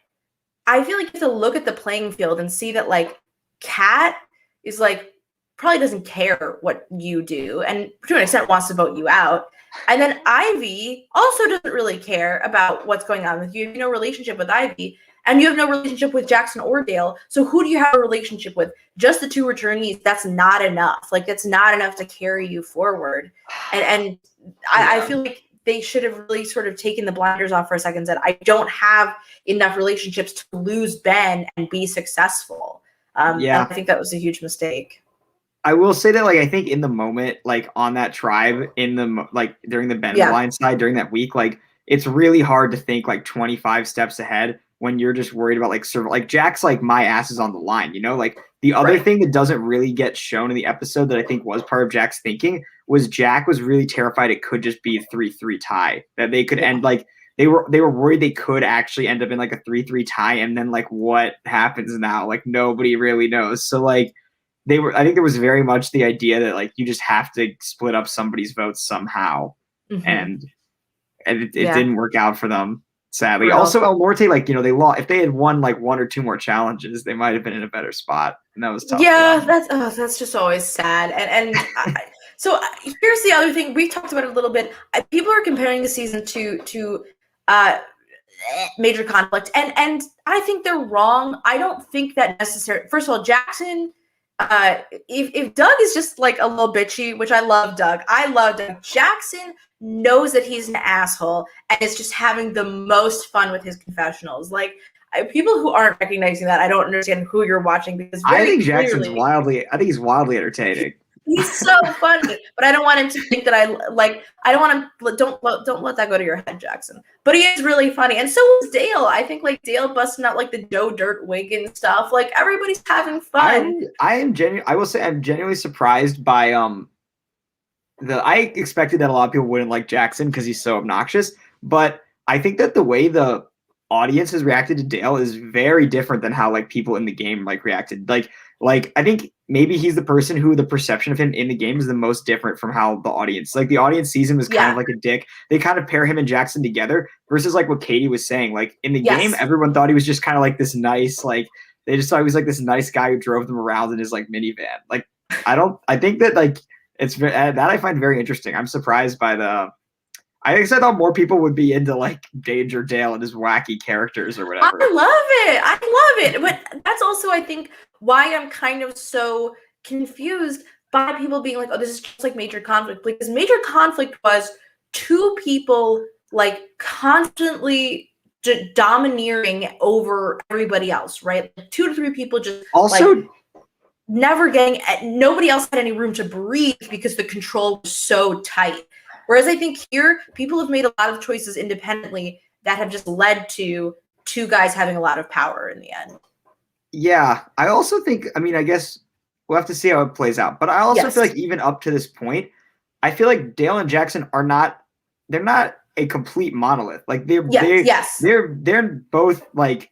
I feel like you have to look at the playing field and see that like Kat is like probably doesn't care what you do and to an extent wants to vote you out. And then Ivy also doesn't really care about what's going on with you. You have no relationship with Ivy. And you have no relationship with Jackson or Dale. So who do you have a relationship with? Just the two returnees. That's not enough. Like, that's not enough to carry you forward. And I feel like they should have really sort of taken the blinders off for a second and said, I don't have enough relationships to lose Ben and be successful. And I think that was a huge mistake. I will say that, like, I think in the moment, like, on that tribe, during the Ben blind side, during that week, like, it's really hard to think, like, 25 steps ahead. when you're just worried about like Jack's like my ass is on the line, like the other thing that doesn't really get shown in the episode that I think was part of Jack's thinking was Jack was really terrified it could just be a 3-3 tie, that they could end like they were worried they could actually end up in like a 3-3 tie, and then like what happens now, like nobody really knows. So like I think there was very much the idea that like you just have to split up somebody's votes somehow, and it didn't work out for them. Sadly. Also, El Norte, like, they lost. If they had won like 1 or 2 more challenges, they might have been in a better spot, and that was tough. Yeah, that's just always sad. And so here's the other thing. We talked about it a little bit. People are comparing the season to Major Conflict, and I think they're wrong. I don't think that necessary. First of all, Jackson. If Doug is just like a little bitchy, which I love Doug. Jackson knows that he's an asshole and is just having the most fun with his confessionals. Like people who aren't recognizing that, I don't understand who you're watching, because I think Jackson's he's wildly entertaining. He's so funny, but I don't want him to think that I don't want him. Don't let that go to your head, Jackson. But he is really funny, and so is Dale. I think like Dale busting out like the Joe Dirt wig and stuff. Like everybody's having fun. I will say I'm genuinely surprised by I expected that a lot of people wouldn't like Jackson because he's so obnoxious, but I think that the way the audience has reacted to Dale is very different than how like people in the game like reacted. Like I think maybe he's the person who the perception of him in the game is the most different from how the audience sees him as kind of like a dick. They kind of pair him and Jackson together versus like what Katie was saying. Like in the game, everyone thought he was just kind of like this nice, like they just thought he was like this nice guy who drove them around in his like minivan. Like I think that like it's that I find very interesting. I'm surprised by I thought more people would be into like Danger Dale and his wacky characters or whatever. I love it. But that's also, I think, why I'm kind of so confused by people being like, oh, this is just like Major Conflict. Because Major Conflict was 2 people like constantly domineering over everybody else, right? Like 2 to 3 people just also like, never getting, nobody else had any room to breathe because the control was so tight. Whereas I think here, people have made a lot of choices independently that have just led to 2 guys having a lot of power in the end. Yeah, I also think, I guess we'll have to see how it plays out. But I also feel like even up to this point, I feel like Dale and Jackson they're not a complete monolith. Like they're both like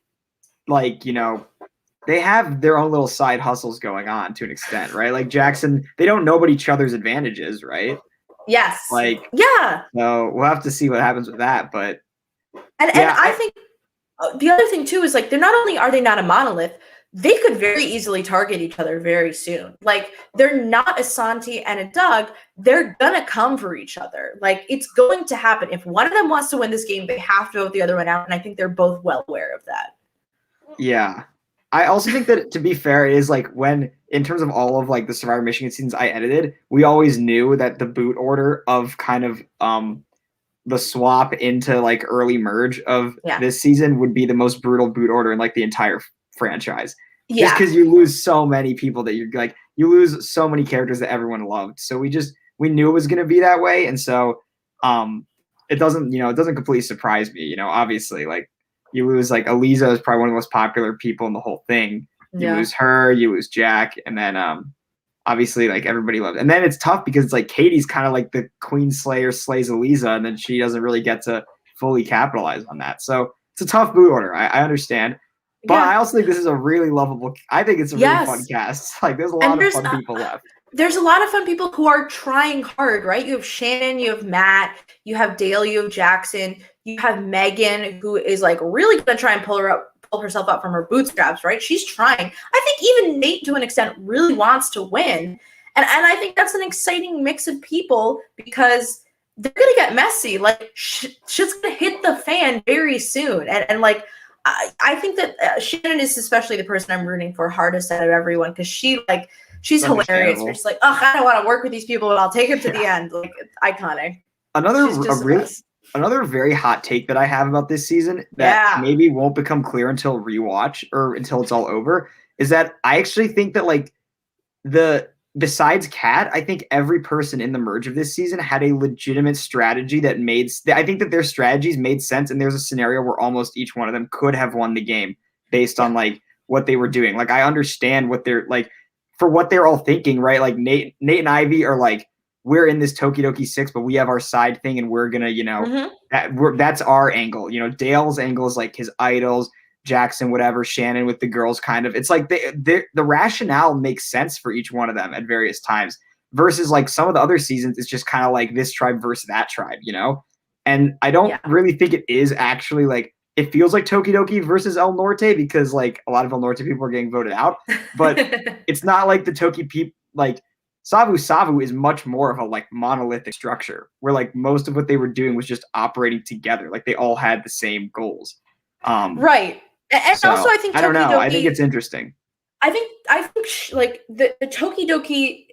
they have their own little side hustles going on to an extent, right? Like Jackson, they don't know what each other's advantages, right? Yes. Like, yeah. So we'll have to see what happens with that. But and I think the other thing too is like not only are they not a monolith, they could very easily target each other very soon. Like they're not a Santi and a Doug. They're gonna come for each other. Like it's going to happen. If one of them wants to win this game, they have to vote the other one out. And I think they're both well aware of that. Yeah. I also think that, to be fair, it is like when, in terms of all of like the Survivor Michigan seasons I edited, we always knew that the boot order of kind of the swap into like early merge of this season would be the most brutal boot order in like the entire franchise. Yeah. Just because you lose so many people that you lose so many characters that everyone loved. So we knew it was going to be that way. And so it doesn't completely surprise me, obviously like, you lose like Eliza is probably one of the most popular people in the whole thing. You lose her, you lose Jack, and then obviously like everybody loves. And then it's tough because it's like Katie's kind of like the Queen Slayer slays Eliza, and then she doesn't really get to fully capitalize on that. So it's a tough boot order. I understand, but I also think this is a really lovable. I think it's a really fun cast. Like there's a lot of fun people left. There's a lot of fun people who are trying hard, right? You have Shannon, you have Matt, you have Dale, you have Jackson, you have Megan, who is like really going to try and pull herself up from her bootstraps, right? She's trying. I think even Nate, to an extent, really wants to win. And I think that's an exciting mix of people because they're going to get messy. Like, shit's going to hit the fan very soon. And like, I think that Shannon is especially the person I'm rooting for hardest out of everyone because she's hilarious. She's like, oh, I don't want to work with these people, but I'll take him to the end. Like, it's iconic. Another very hot take that I have about this season that maybe won't become clear until rewatch or until it's all over is that I actually think that like the besides Kat, I think every person in the merge of this season had a legitimate strategy that I think that their strategies made sense, and there's a scenario where almost each one of them could have won the game based on like what they were doing. Like I understand what they're like for what they're all thinking, right? Like Nate and Ivy are like, we're in this Tokidoki 6, but we have our side thing and we're gonna, that's our angle. Dale's angle is like his idols. Jackson, whatever, Shannon with the girls, kind of. It's like the rationale makes sense for each one of them at various times versus like some of the other seasons, it's just kind of like this tribe versus that tribe, And I don't really think it is actually like, it feels like Tokidoki versus El Norte because like a lot of El Norte people are getting voted out, but it's not like the Toki people, like Savu Savu is much more of a like monolithic structure where like most of what they were doing was just operating together. Like they all had the same goals. Right. And so, also, I think I don't know. I think it's interesting. I think like the Tokidoki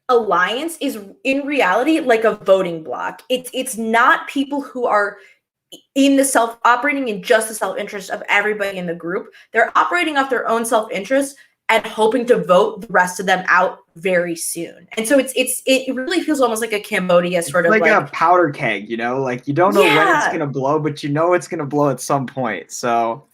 alliance is in reality like a voting block. It's not people who are operating in just the self-interest of everybody in the group. They're operating off their own self-interest and hoping to vote the rest of them out very soon. And so it really feels almost like a Cambodia sort of like a powder keg, like you don't know when it's gonna blow, but it's gonna blow at some point. So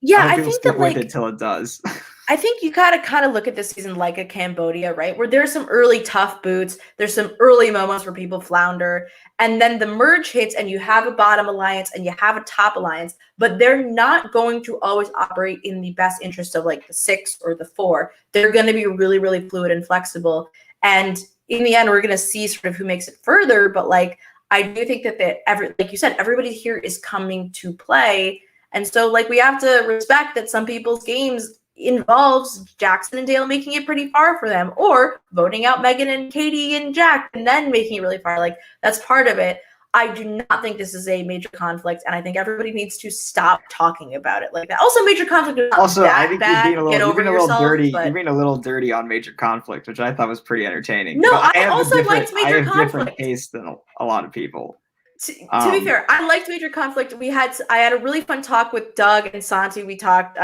yeah, I think that with it till it does. I think you gotta kind of look at this season like a Cambodia, right? Where there's some early tough boots, there's some early moments where people flounder, and then the merge hits and you have a bottom alliance and you have a top alliance, but they're not going to always operate in the best interest of like the 6 or the 4. They're going to be really, really fluid and flexible. And in the end, we're going to see sort of who makes it further. But like, I do think that like you said, everybody here is coming to play. And so like, we have to respect that some people's games involves Jackson and Dale making it pretty far for them, or voting out Megan and Katie and Jack and then making it really far. Like that's part of it. I do not think this is a major conflict, and I think everybody needs to stop talking about it like that. Also, major conflict is not also that I think bad. you're being a little dirty. You're being a little dirty on major conflict, which I thought was pretty entertaining. No, I also liked major conflict. I have different taste than a lot of people. To be fair, I liked major conflict. I had a really fun talk with Doug and Santi. We talked.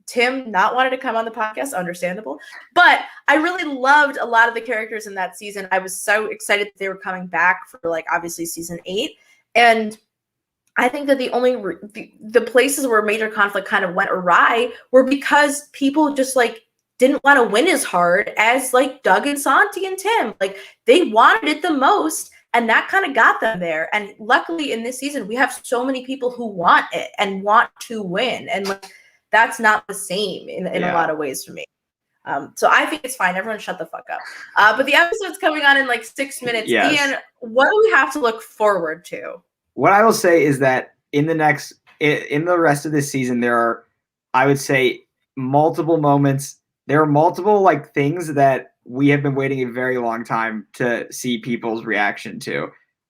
Tim not wanted to come on the podcast, understandable. But I really loved a lot of the characters in that season. I was so excited that they were coming back for like obviously season 8. And I think that the places where major conflict kind of went awry were because people just like didn't want to win as hard as like Doug and Santi and Tim. Like they wanted it the most. And that kind of got them there. And luckily in this season, we have so many people who want it and want to win. And like, that's not the same in a lot of ways for me. So I think it's fine. Everyone shut the fuck up. But the episode's coming on in like 6 minutes. Yes. Ian, what do we have to look forward to? What I will say is that in the rest of this season, there are, I would say, multiple moments. There are multiple like things that we have been waiting a very long time to see people's reaction to.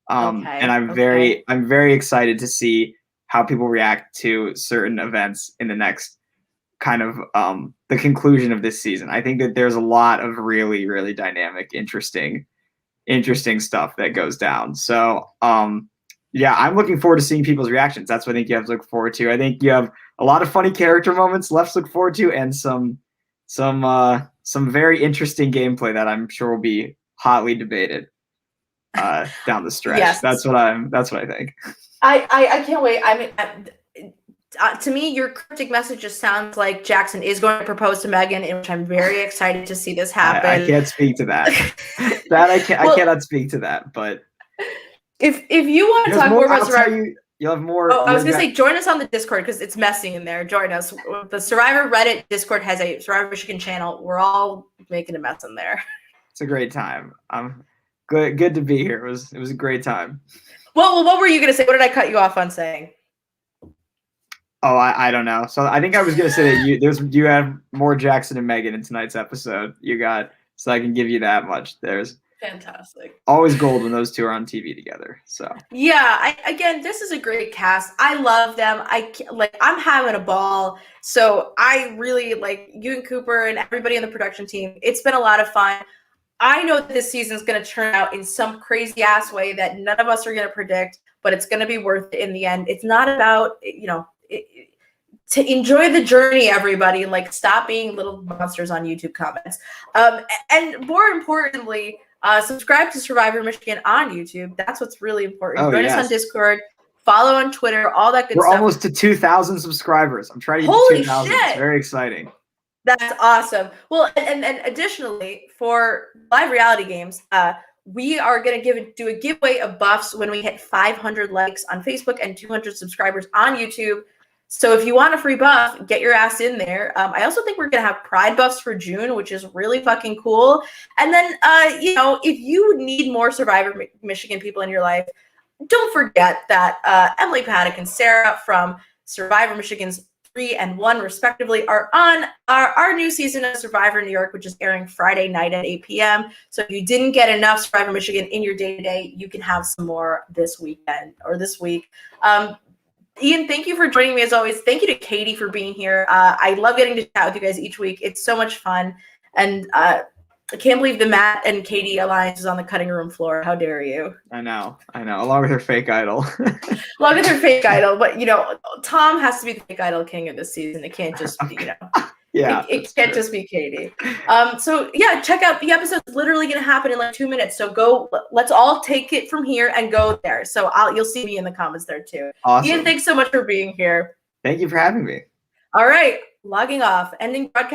And I'm very excited to see how people react to certain events in the next kind of the conclusion of this season. I think that there's a lot of really, really dynamic, interesting stuff that goes down. So I'm looking forward to seeing people's reactions. That's what I think you have to look forward to. I think you have a lot of funny character moments left to look forward to, and some very interesting gameplay that I'm sure will be hotly debated down the stretch. Yes. That's what I think. I can't wait. I mean, to me, your cryptic message just sounds like Jackson is going to propose to Megan, in which I'm very excited to see this happen. I can't speak to that. I cannot speak to that. But if you want to talk more about Survivor, you'll have more. Oh, I was gonna say, join us on the Discord because it's messy in there. Join us. The Survivor Reddit Discord has a Survivor Michigan channel. We're all making a mess in there. It's a great time. I'm good to be here. It was a great time. Well, what were you going to say? What did I cut you off on saying? Oh, I don't know. So I think I was going to say that you have more Jackson and Megan in tonight's episode. So I can give you that much. There's fantastic. Always gold when those two are on TV together. So yeah, again, this is a great cast. I love them. I'm having a ball. So I really like you and Cooper and everybody on the production team. It's been a lot of fun. I know that this season is going to turn out in some crazy ass way that none of us are going to predict, but it's going to be worth it in the end. It's not about, to enjoy the journey, everybody. Like, stop being little monsters on YouTube comments. And more importantly, subscribe to Survivor Michigan on YouTube. That's what's really important. Join us on Discord. Follow on Twitter. All that good stuff. We're almost to 2,000 subscribers. I'm trying to get to 2,000. It's very exciting. That's awesome. Well, and additionally, for live reality games, we are going to do a giveaway of buffs when we hit 500 likes on Facebook and 200 subscribers on YouTube. So if you want a free buff, get your ass in there. I also think we're going to have Pride buffs for June, which is really fucking cool. And then, if you need more Survivor Michigan people in your life, don't forget that Emily Paddock and Sarah from Survivor Michigan's 3 and 1 respectively are on our new season of Survivor New York, which is airing Friday night at 8 p.m. So if you didn't get enough Survivor Michigan in your day-to-day, you can have some more this weekend or this week. Ian, thank you for joining me as always. Thank you to Katie for being here. I love getting to chat with you guys each week. It's so much fun. And I can't believe the Matt and Katie alliance is on the cutting room floor. How dare you? I know. Along with her fake idol. Along with her fake idol. But, Tom has to be the fake idol king of this season. It can't just be, Yeah. It can't just be Katie. So, yeah, check out the episode's literally going to happen in like 2 minutes. So go, let's all take it from here and go there. So you'll see me in the comments there too. Awesome. Ian, thanks so much for being here. Thank you for having me. All right. Logging off. Ending broadcast.